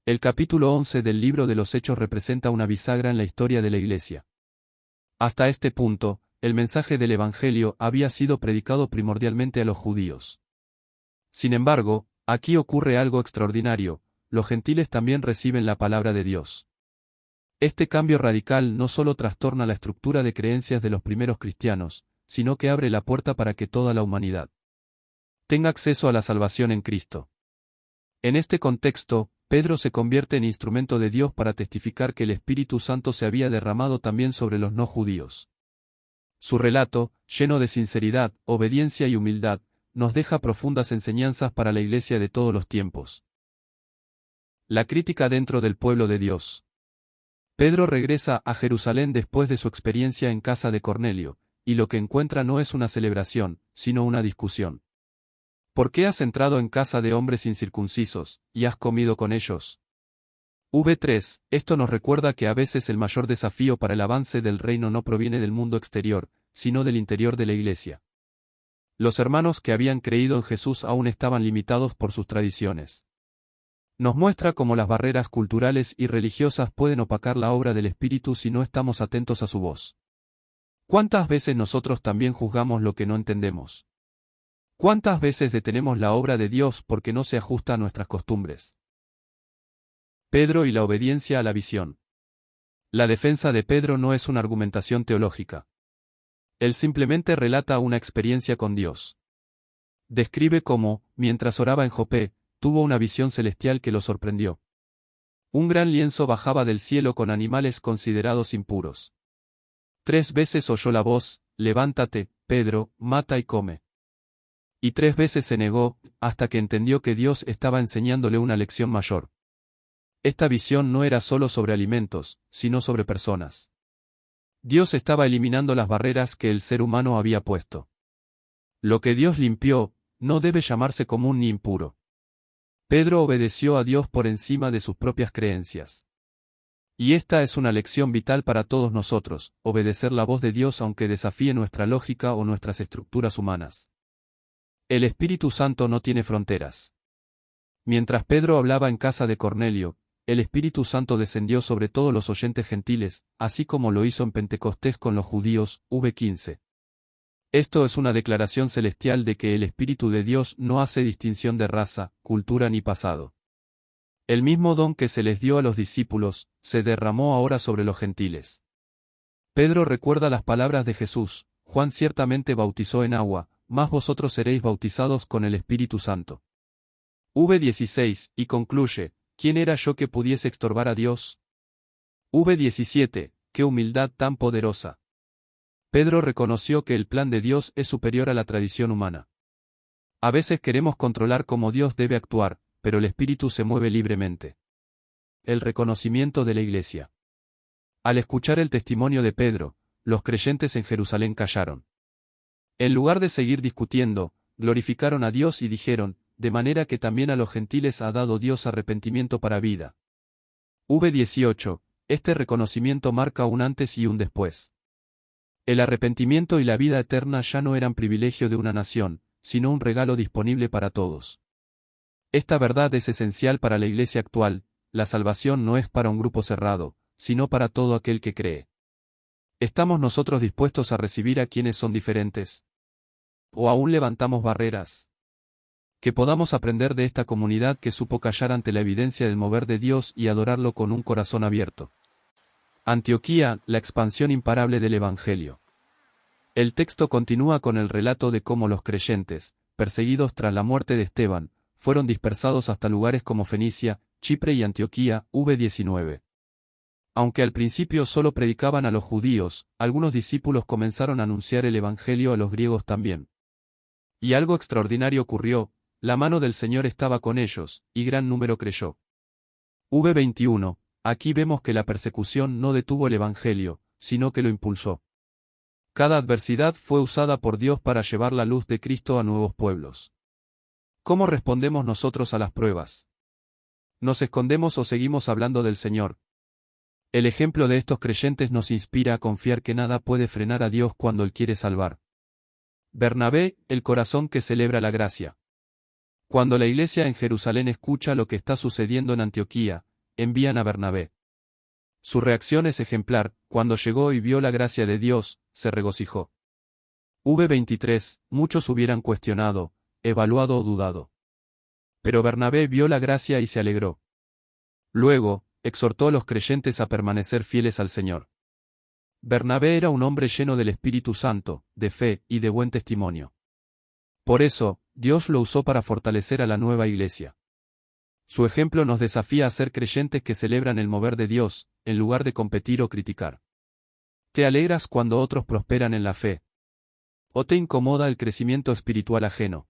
El capítulo 11 del libro de los Hechos representa una bisagra en la historia de la Iglesia. Hasta este punto, el mensaje del Evangelio había sido predicado primordialmente a los judíos. Sin embargo, aquí ocurre algo extraordinario: los gentiles también reciben la palabra de Dios. Este cambio radical no solo trastorna la estructura de creencias de los primeros cristianos, sino que abre la puerta para que toda la humanidad tenga acceso a la salvación en Cristo. En este contexto, Pedro se convierte en instrumento de Dios para testificar que el Espíritu Santo se había derramado también sobre los no judíos. Su relato, lleno de sinceridad, obediencia y humildad, nos deja profundas enseñanzas para la Iglesia de todos los tiempos. La crítica dentro del pueblo de Dios. Pedro regresa a Jerusalén después de su experiencia en casa de Cornelio, y lo que encuentra no es una celebración, sino una discusión. ¿Por qué has entrado en casa de hombres incircuncisos, y has comido con ellos? V3. Esto nos recuerda que a veces el mayor desafío para el avance del reino no proviene del mundo exterior, sino del interior de la Iglesia. Los hermanos que habían creído en Jesús aún estaban limitados por sus tradiciones. Nos muestra cómo las barreras culturales y religiosas pueden opacar la obra del Espíritu si no estamos atentos a su voz. ¿Cuántas veces nosotros también juzgamos lo que no entendemos? ¿Cuántas veces detenemos la obra de Dios porque no se ajusta a nuestras costumbres? Pedro y la obediencia a la visión. La defensa de Pedro no es una argumentación teológica. Él simplemente relata una experiencia con Dios. Describe cómo, mientras oraba en Jope, tuvo una visión celestial que lo sorprendió. Un gran lienzo bajaba del cielo con animales considerados impuros. 3 veces oyó la voz: levántate, Pedro, mata y come. Y 3 veces se negó, hasta que entendió que Dios estaba enseñándole una lección mayor. Esta visión no era solo sobre alimentos, sino sobre personas. Dios estaba eliminando las barreras que el ser humano había puesto. Lo que Dios limpió, no debe llamarse común ni impuro. Pedro obedeció a Dios por encima de sus propias creencias. Y esta es una lección vital para todos nosotros: obedecer la voz de Dios aunque desafíe nuestra lógica o nuestras estructuras humanas. El Espíritu Santo no tiene fronteras. Mientras Pedro hablaba en casa de Cornelio, el Espíritu Santo descendió sobre todos los oyentes gentiles, así como lo hizo en Pentecostés con los judíos. V15. Esto es una declaración celestial de que el Espíritu de Dios no hace distinción de raza, cultura ni pasado. El mismo don que se les dio a los discípulos, se derramó ahora sobre los gentiles. Pedro recuerda las palabras de Jesús: Juan ciertamente bautizó en agua, mas vosotros seréis bautizados con el Espíritu Santo. V16, y concluye: ¿quién era yo que pudiese estorbar a Dios? V17, qué humildad tan poderosa. Pedro reconoció que el plan de Dios es superior a la tradición humana. A veces queremos controlar cómo Dios debe actuar, pero el Espíritu se mueve libremente. El reconocimiento de la Iglesia. Al escuchar el testimonio de Pedro, los creyentes en Jerusalén callaron. En lugar de seguir discutiendo, glorificaron a Dios y dijeron: de manera que también a los gentiles ha dado Dios arrepentimiento para vida. V18, este reconocimiento marca un antes y un después. El arrepentimiento y la vida eterna ya no eran privilegio de una nación, sino un regalo disponible para todos. Esta verdad es esencial para la Iglesia actual: la salvación no es para un grupo cerrado, sino para todo aquel que cree. ¿Estamos nosotros dispuestos a recibir a quienes son diferentes? ¿O aún levantamos barreras? Que podamos aprender de esta comunidad que supo callar ante la evidencia del mover de Dios y adorarlo con un corazón abierto. Antioquía, la expansión imparable del Evangelio. El texto continúa con el relato de cómo los creyentes, perseguidos tras la muerte de Esteban, fueron dispersados hasta lugares como Fenicia, Chipre y Antioquía. V19. Aunque al principio solo predicaban a los judíos, algunos discípulos comenzaron a anunciar el Evangelio a los griegos también. Y algo extraordinario ocurrió: la mano del Señor estaba con ellos, y gran número creyó. V21. Aquí vemos que la persecución no detuvo el Evangelio, sino que lo impulsó. Cada adversidad fue usada por Dios para llevar la luz de Cristo a nuevos pueblos. ¿Cómo respondemos nosotros a las pruebas? ¿Nos escondemos o seguimos hablando del Señor? El ejemplo de estos creyentes nos inspira a confiar que nada puede frenar a Dios cuando Él quiere salvar. Bernabé, el corazón que celebra la gracia. Cuando la iglesia en Jerusalén escucha lo que está sucediendo en Antioquía, envían a Bernabé. Su reacción es ejemplar: cuando llegó y vio la gracia de Dios, se regocijó. V23, muchos hubieran cuestionado, evaluado o dudado. Pero Bernabé vio la gracia y se alegró. Luego, exhortó a los creyentes a permanecer fieles al Señor. Bernabé era un hombre lleno del Espíritu Santo, de fe y de buen testimonio. Por eso, Dios lo usó para fortalecer a la nueva iglesia. Su ejemplo nos desafía a ser creyentes que celebran el mover de Dios, en lugar de competir o criticar. ¿Te alegras cuando otros prosperan en la fe? ¿O te incomoda el crecimiento espiritual ajeno?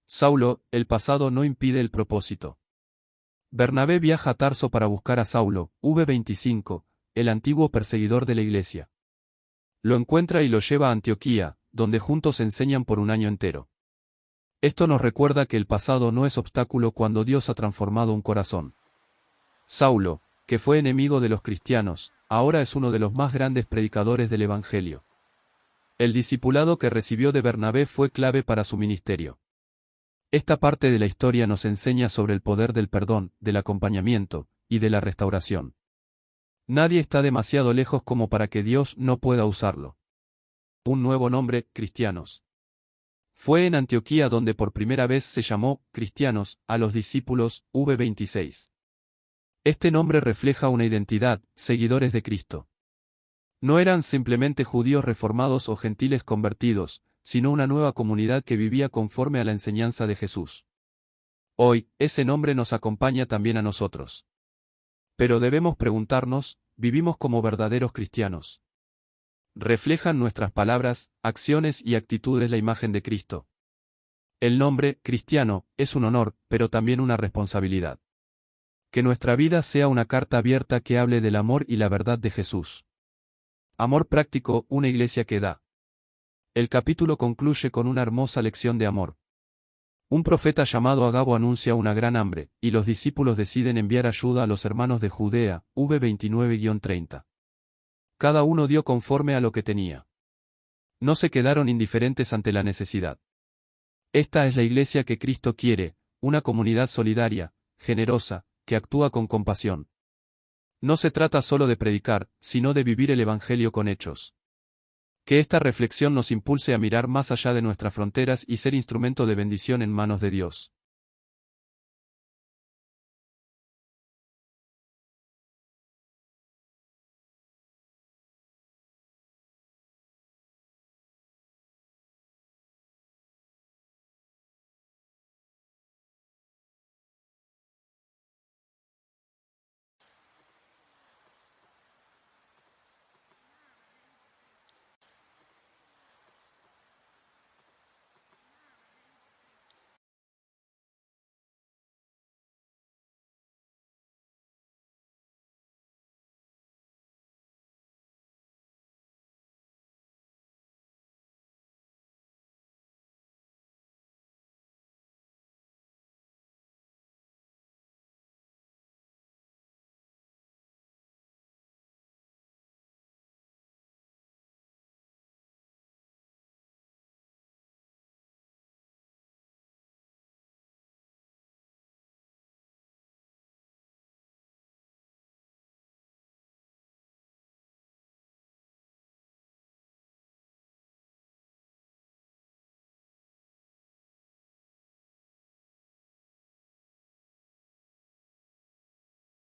Saulo, el pasado no impide el propósito. Bernabé viaja a Tarso para buscar a Saulo, V25, el antiguo perseguidor de la iglesia. Lo encuentra y lo lleva a Antioquía, donde juntos enseñan por un año entero. Esto nos recuerda que el pasado no es obstáculo cuando Dios ha transformado un corazón. Saulo, que fue enemigo de los cristianos, ahora es uno de los más grandes predicadores del Evangelio. El discipulado que recibió de Bernabé fue clave para su ministerio. Esta parte de la historia nos enseña sobre el poder del perdón, del acompañamiento, y de la restauración. Nadie está demasiado lejos como para que Dios no pueda usarlo. Un nuevo nombre: cristianos. Fue en Antioquía donde por primera vez se llamó cristianos a los discípulos, V26. Este nombre refleja una identidad: seguidores de Cristo. No eran simplemente judíos reformados o gentiles convertidos, sino una nueva comunidad que vivía conforme a la enseñanza de Jesús. Hoy, ese nombre nos acompaña también a nosotros. Pero debemos preguntarnos, ¿vivimos como verdaderos cristianos? ¿Reflejan nuestras palabras, acciones y actitudes la imagen de Cristo? El nombre, cristiano, es un honor, pero también una responsabilidad. Que nuestra vida sea una carta abierta que hable del amor y la verdad de Jesús. Amor práctico, una iglesia que da. El capítulo concluye con una hermosa lección de amor. Un profeta llamado Agabo anuncia una gran hambre, y los discípulos deciden enviar ayuda a los hermanos de Judea, V29-30. Cada uno dio conforme a lo que tenía. No se quedaron indiferentes ante la necesidad. Esta es la iglesia que Cristo quiere, una comunidad solidaria, generosa, que actúa con compasión. No se trata solo de predicar, sino de vivir el Evangelio con hechos. Que esta reflexión nos impulse a mirar más allá de nuestras fronteras y ser instrumento de bendición en manos de Dios.